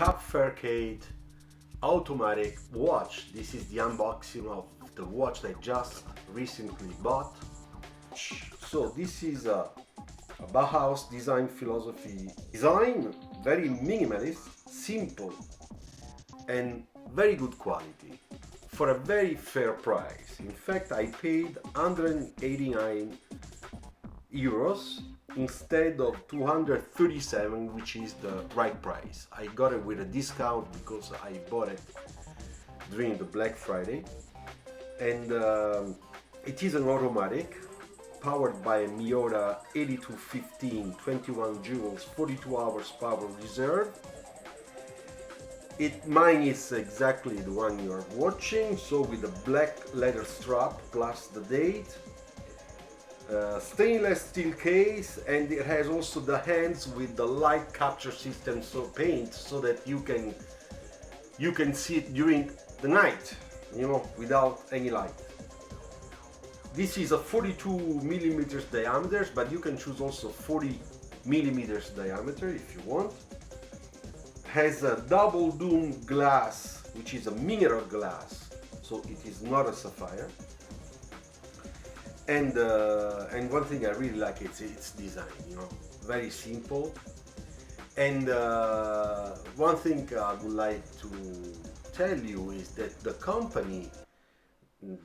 Tapferkeit Automatic watch. This is the unboxing of the watch I just recently bought. So this is a Bauhaus Design philosophy design, very minimalist, simple and very good quality for a very fair price. In fact, I paid 189 euros instead of 237, which is the right price. I got it with a discount because I bought it during the Black Friday, and it is an automatic powered by a miyota 8215, 21 joules, 42 hours power reserve. Mine is exactly the one you are watching, so with a black leather strap plus the date, stainless steel case, and it has also the hands with the light capture system, so paint, so that you can see it during the night, you know, without any light. This is a 42 millimeters diameter, but you can choose also 40 millimeters diameter if you want. Has a double dome glass, which is a mineral glass, so it is not a sapphire. And one thing I really like is its design, you know, very simple. And one thing I would like to tell you is that the company,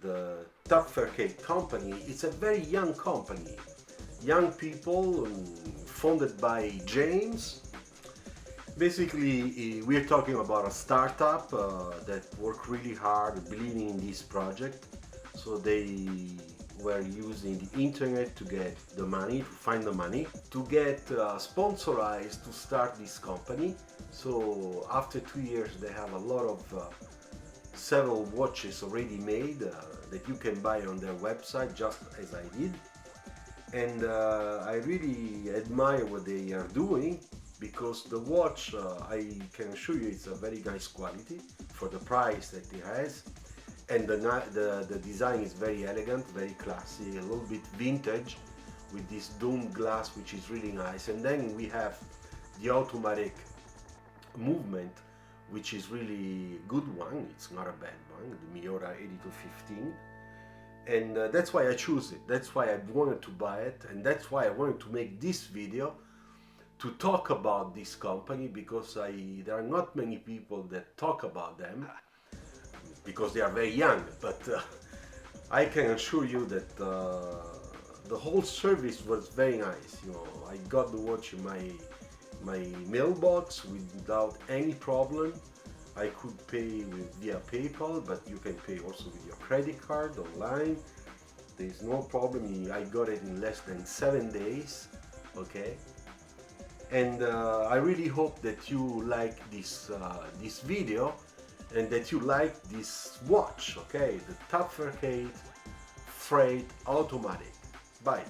the Tapferkeit company, it's a very young company. Young people, founded by James. Basically, we're talking about a startup that worked really hard, believing in this project. So they were using the internet to get the money, to find the money, to get sponsorized to start this company. So after 2 years, they have a lot of several watches already made that you can buy on their website, just as I did. And I really admire what they are doing, because the watch, I can assure you, it's a very nice quality for the price that it has. And the design is very elegant, very classy, a little bit vintage, with this dome glass, which is really nice. And then we have the automatic movement, which is really a good one. It's not a bad one, the miyota 8215. And that's why I choose it. That's why I wanted to buy it, and that's why I wanted to make this video to talk about this company, because there are not many people that talk about them, because they are very young. But I can assure you that the whole service was very nice. You know, I got the watch in my mailbox without any problem. I could pay via PayPal, but you can pay also with your credit card online. There's no problem. I got it in less than 7 days. Okay. And I really hope that you like this video, and that you like this watch, okay? The Tapferkeit Freiheit Automatic. Bye.